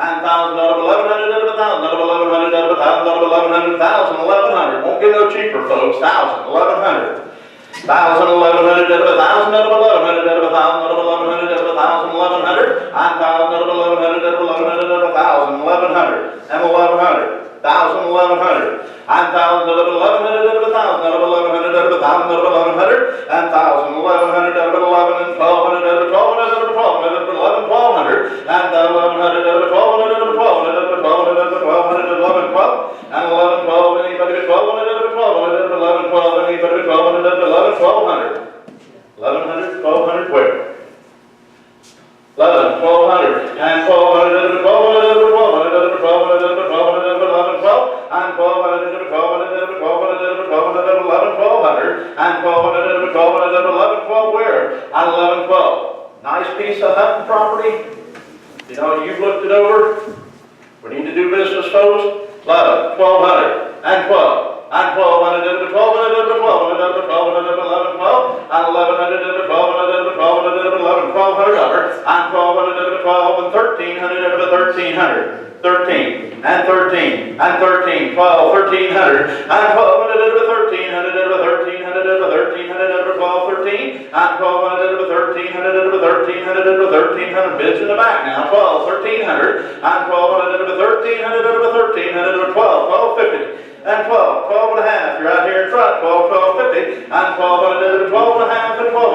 9,000 out of 1,100 out of 1,000 out of 1,100 out of 1,000 out of 1,100, 1,000, 1,100. Won't get no cheaper, folks. 1,000, 1,100. 1,000, 1,100 out of 1,000 out of 1,100 out of 1,000 out of 1,100 out of 1,000, 1,100. 9,000 out of 1,100 out of 1,100 out of 1,000, 1,100 and 1,100. 1,000, 1,100. 9,000 out of 1,100 out of 1,000 out of 1,100 out of 1,000 out of 1,100. And 1,000, 1,100 out of 11 and 1,200 out of 1,200 out of 1,200 out of 11, 1,200. And 1,100 out of 1,200 out of 1,200 out of 1,200 out of 1,200 out of 11, 12. And 11, 12. Anybody but 1,200 out of 1,200 out of 11, 12. Anybody but 1,200 out of 11, 1,200. 1,100, 1,200 where? and 1200, 1200, 1200, 1200, 11, 1200, and 1200, 1200, 11, 12 where? On 11, 12. Nice piece of hunting property. You know, you've looked it over. We need to do business, folks. 11, 1200, and 12, and 1200, 1200, 1200, 1200, 11, 12, and 1100, 1200, 1200, 11, 1200, and 1200, 12, and 1300, 1300, 13, and 13, and 13, 12, 1300, and 1200, 1300, 1300, 1300, 12, 13, and 1200, 1300, 1300, 1300, bids in the back now, 12, 1300, and 1200, 1300, 1300, 12, 1250. And 12, 12 and a half, you're out here in front, 12, 12, 50, and 12, 12 and a half, and 12,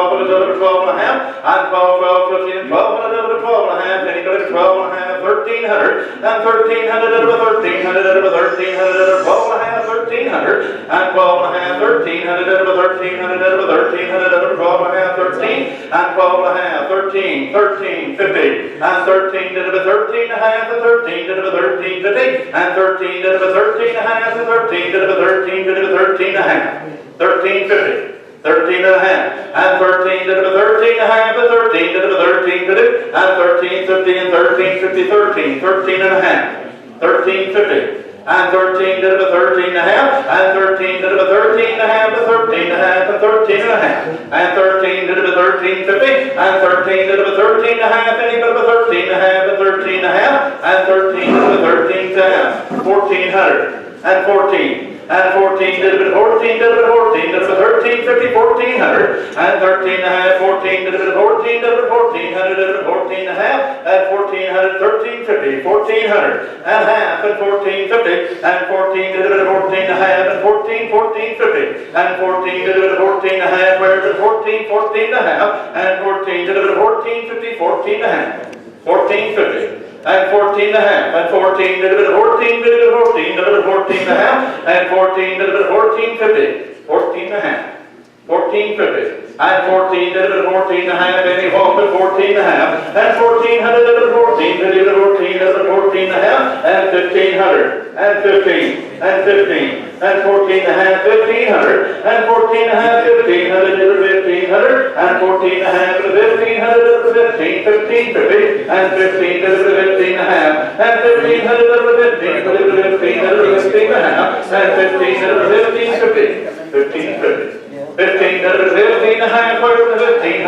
12, 12, 12 and a half, and 12, 12, 50, and 12, 12 and a half, anybody 12 and a half, 1300, and 1300, 1300, 1300, 12 and a half, 1300, and 12 and a half, 1300, 1300, 1300, 12 and a half, 13, and 12 and a half, 13, 13, 50, and 13, 13 and a half, and 13, 13, 50, and 13, 13 and a half, and 13, 13, 13 and a half, 13, 50, 13 and a half, and 13, 13 and a half, and 13, 13, 50, and 13, 50, and 13, 50, 13, 13 and a half, 13, 50. And 13, 13 and a half, and 13, 13 and a half, and 13 and a half, and 13 and a half, and 13, 13, 50, and 13, 13 and a half, anybody but 13 and a half, and 13 and a half, and 13, 13 and a half, 1400, and 14. And 14, 14, 14, 13, 50, 1400, and 13 and a half, 14, 14, 1400, 14 and a half, and 1400, 13, 50, 1400, and half, and 14, 50, and 14, 14 and a half, and 14, 14, 50, and 14, 14 and a half, where's it, 14, 14 and a half, and 14, 14, 50, 14 and a half, 14, 50. And 14 and a half, and 14, 14, 14, 14 and a half, and 14, 14, 50, 14 and a half, 14, 50, and 14, 14 and a half, any home at 14 and a half, and 1400, 14, 14, 14 and a half, and 1500, and 15, and 15, and 14 and a half, 1500, and 14 and a half, 1500, 1500, and 14 and a half, 1500, 15, 15, 50, and 15, 15 and a half, and 1500, 15, 15, 15 and a half, and 15, 15, 50, 15, 50. 15, 15 and a half, 1500,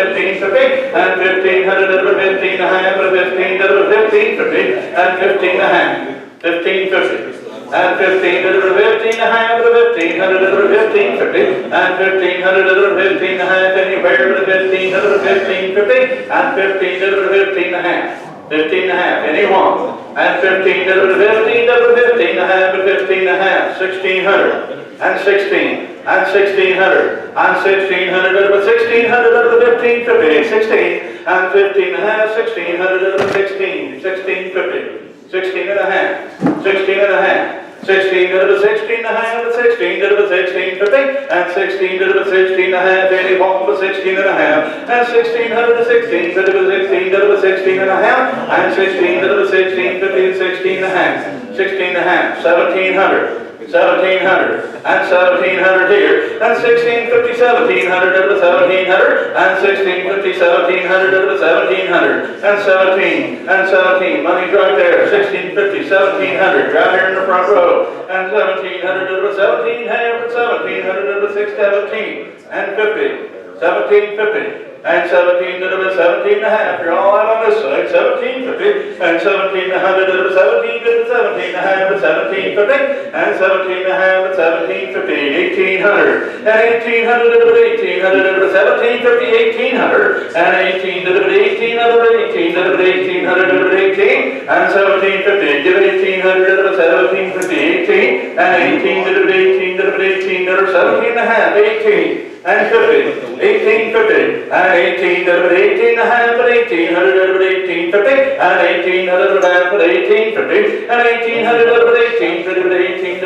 15, 50, and 1500, 15 and a half, 15, 15, 50, and 15 and a half, 15, 50. And 15, 15 and a half, 1500, 15, 50, and 1500, 15 and a half, anywhere, 1500, 15, 50, and 15, 15 and a half. 15 and a half, anyone, and 15, 15, 15 and a half, 15 and a half, 1600, and 16, and 1600, and 1600, 1600, 15, 50, 16, and 15 and a half, 1600, 16, 16, 50, 16 and a half, 16 and a half. 16 to 16 and a half, 16 to 16, 50, and 16 to 16 and a half, any home to 16 and a half, and 1600 to 16, 50 to 16 to 16 and a half, and 16 to 16, 50 and 16 and a half, 16 and a half, 1700. 1700, and 1700 here, and 1650, 1700 to 1700, and 1650, 1700 to 1700, and 17, money's right there, 1650, 1700, right here in the front row, and 1700 to 17, half, and 1700 to 617, and 50, 1750. And 17 to 17 and a half, you're all out on this side, 1750, and 1700 to 17 to 17 and a half, and 1750, and 17 and a half, and 1750, 1800, and 1800 to 1800 to 1750, 1800, and 18 to 1800, 18 to 1800 to 18, and 1750, give it 1800 to 1750, 18, and 18 to 18 to 18 to 17 and a half, 18. And 50, 1850, and 18, 18 and a half, and 1800, 1850, and 1800 and a half, and 1850, and 1800, 18,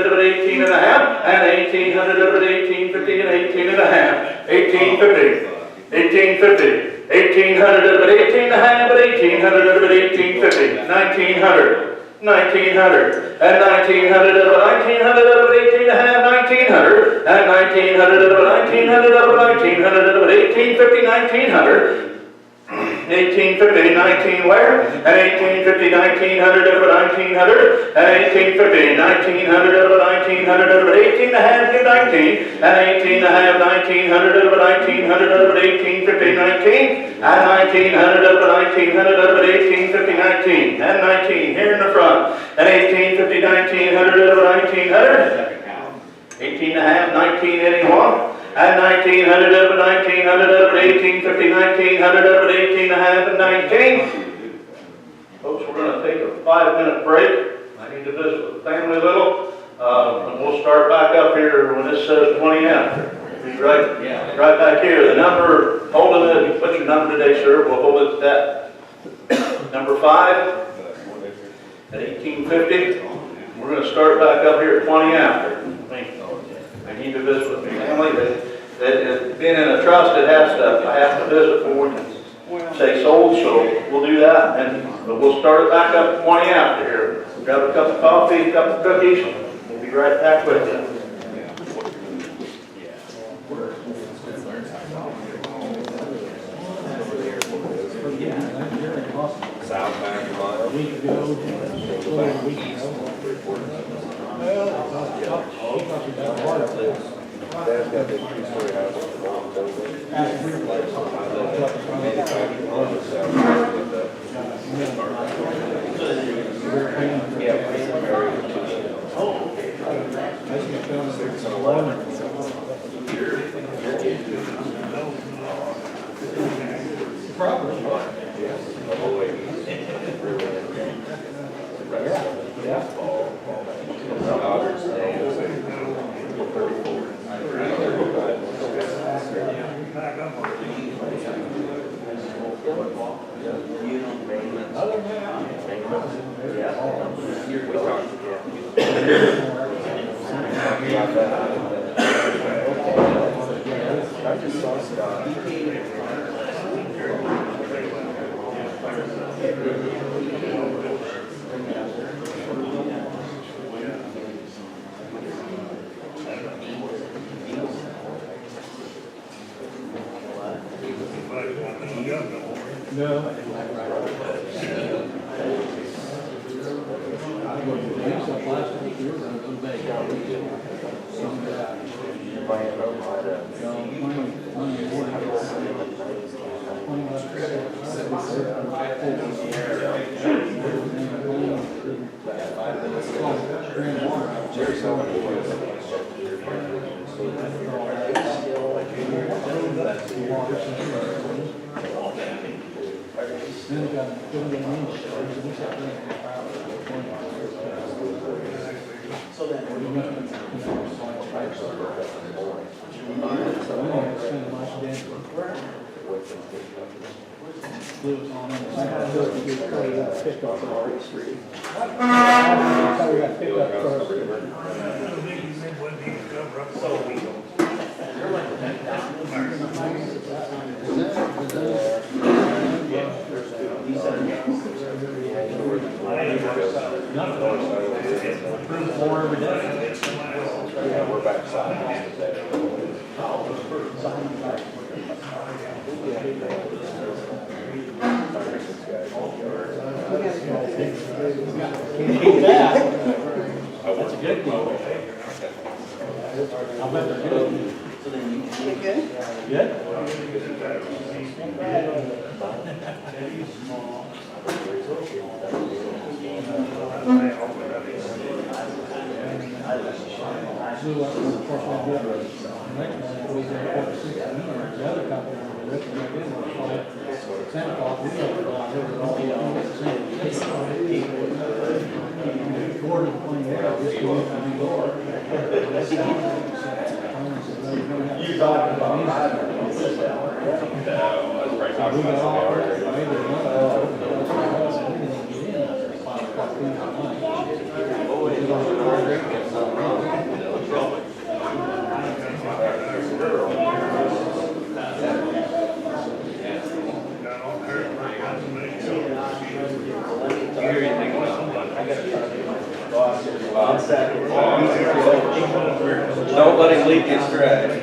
18 and a half, and 1800, 1850, and 18 and a half, 1850, 1850, 1800, 18 and a half, and 1800, 1850, 1900, 1900, and 1900 of it, 1900 of it, 18 and a half, 1900, and 1900 of it, 1900 of it, 1900 of it, 1850, 1900, 1850, 19 where? And 1850, 1900 of it, 1900, and 1850, 1900 of it, 1900 of it, 18 and a half, 19, and 18 and a half, 1900 of it, 1900 of it, 1850, 19, and 1900 of it, 1900 of it, 1850, 19, and 19 here in the front, and 1850, 1900 of it, 1900, 18 and a half, 1981, and 1900 of it, 1900 of it, 1850, 1900 of it, 18 and a half, and 19. Folks, we're going to take a 5-minute break. I need to visit with the family a little, and we'll start back up here when this says 20 after. Be right back here. The number, holding it, what's your number today, sir? We'll hold it at that. Number 5 at 1850. We're going to start back up here at 20 after. I need to visit with my family. Being in a trust, I have to visit before we can say sold, so we'll do that. But we'll start it back up at 20 after here. Grab a cup of coffee, a cup of cookies. We'll be right back with you. Southbound line. A week ago. Dad's got that 3-story house on the bottom building. Manufactured on the south side of the. Yeah, we're married to I just saw Scott. Don't let him lead you astray.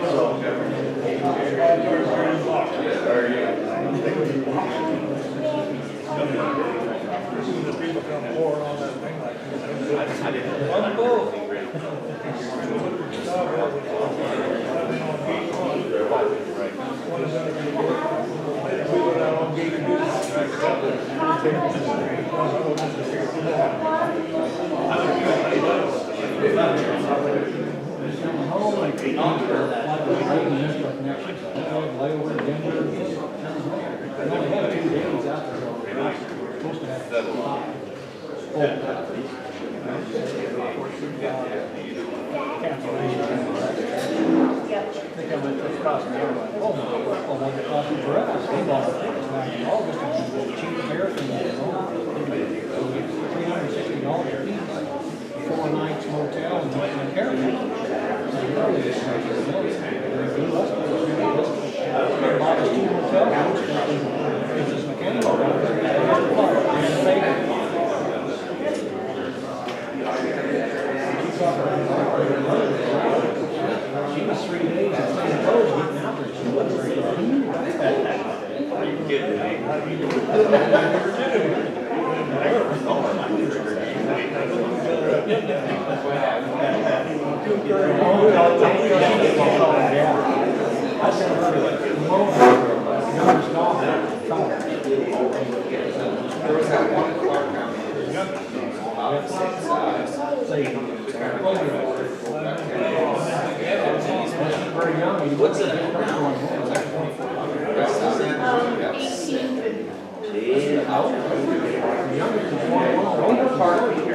What's in it?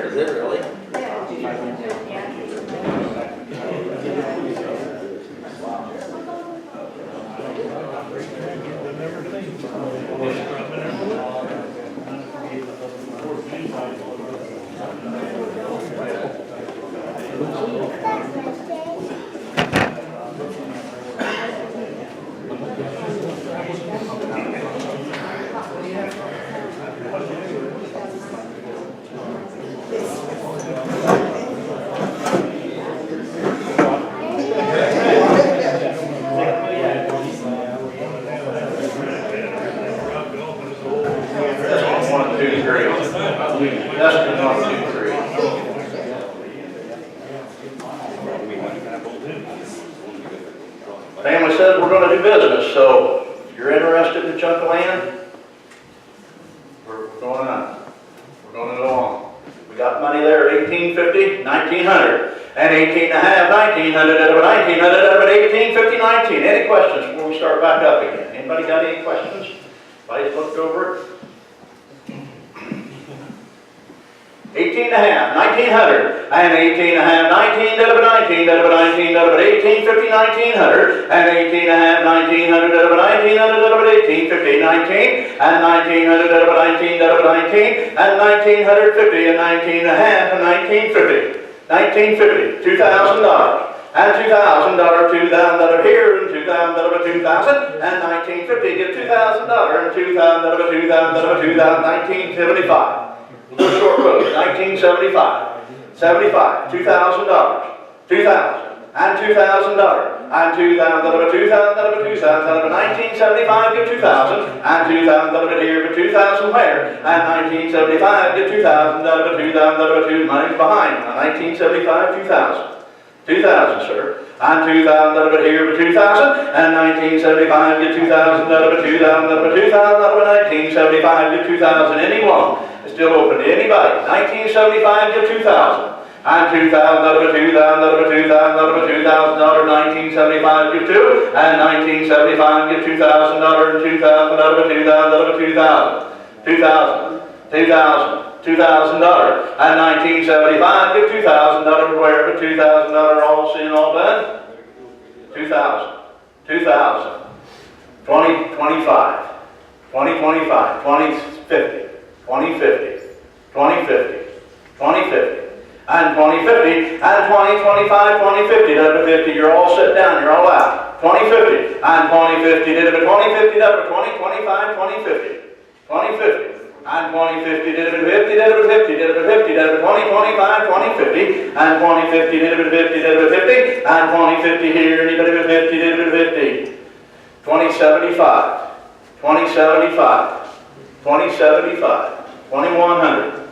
Is it really? Family says we're going to do business, so if you're interested in a chunk of land, we're going on. We're going to go on. We got money there at 1850, 1900, and 18 and a half, 1900, out of 1900, out of 1850, 19. Any questions before we start back up again? Anybody got any questions? Everybody's looked over it? 18 and a half, 1900, and 18 and a half, 19, out of 19, out of 19, out of 1850, 1900, and 18 and a half, 1900, out of 1900, out of 1850, 19, and 1900, out of 19, out of 19, and 1950, and 19 and a half, and 1950, 1950, $2,000, and $2,000, $2,000 here, and $2,000, $2,000, and 1950, get $2,000, and $2,000, $2,000, $2,000, 1975. Short road, 1975, 75, $2,000, 2,000, and $2,000, and $2,000, $2,000, $2,000, 1975, get 2,000, and $2,000 here, but 2,000 where? And 1975, get 2,000, $2,000, money's behind, 1975, 2,000. 2,000, sir. And 2,000 here, but 2,000. And 1975, get 2,000, 2,000, 2,000, 1975, get 2,000. Anyone? It's still open to anybody. 1975, get 2,000. And 2,000, 2,000, 2,000, 2,000, $1975, get 2. And 1975, get $2,000, and 2,000, 2,000, 2,000, 2,000, 2,000. $2,000, and 1975, get $2,000 where, but $2,000 all seen, all done? 2,000, 2,000, 20, 25, 20, 25, 20, 50, 20, 50, 20, 50, 20, 50, and 20, 50, and 20, 25, 20, 50, number 50, you're all sit down, you're all out. 20, 50, and 20, 50, did it, 20, 50, number 20, 25, 20, 50, 20, 50. And 20, 50, did it 50, did it 50, did it 50, did it 20, 25, 20, 50. And 20, 50, did it 50, did it 50. And 20, 50 here, anybody with 50, did it 50. 20, 75, 20, 75, 20, 75, 2100,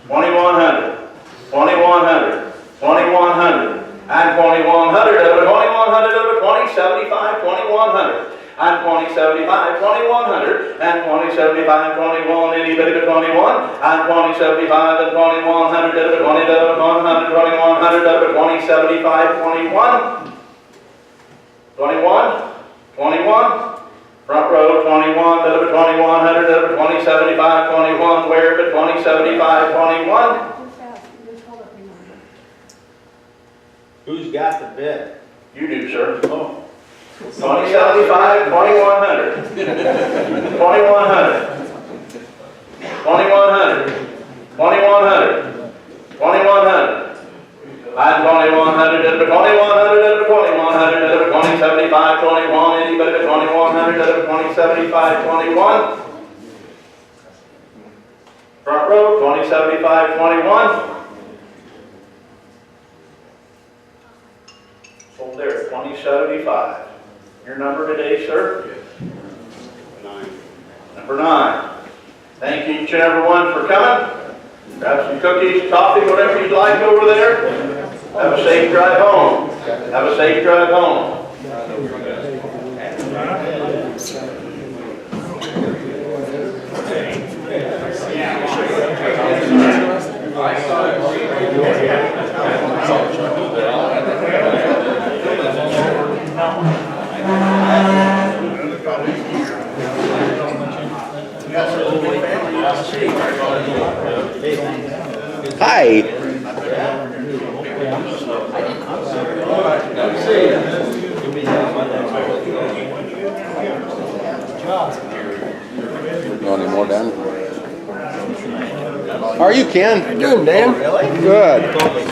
2100, 2100, 2100. And 2100, over 2100, over 20, 75, 2100. And 20, 75, 2100. And 20, 75, 21, anybody but 21. And 20, 75, and 2100, over 20, over 100, 2100, over 20, 75, 21. 21, 21. Front row, 21, over 2100, over 20, 75, 21. Where but 20, 75, 21. Who's got the bid? You do, sir. Oh. 2075, 2100. 2100. 2100. 2100. 2100. And 2100, over 2100, over 2100, over 2075, 21. Anybody but 2100, over 2075, 21. Front row, 2075, 21. Hold there, 2075. Your number today, sir? 9. Number 9. Thank you each and every one for coming. Grab some cookies, coffee, whatever you'd like over there. Have a safe drive home. Have a safe drive home. Hi. You want any more, Dan? How are you, Ken? Doing, Dan? Good.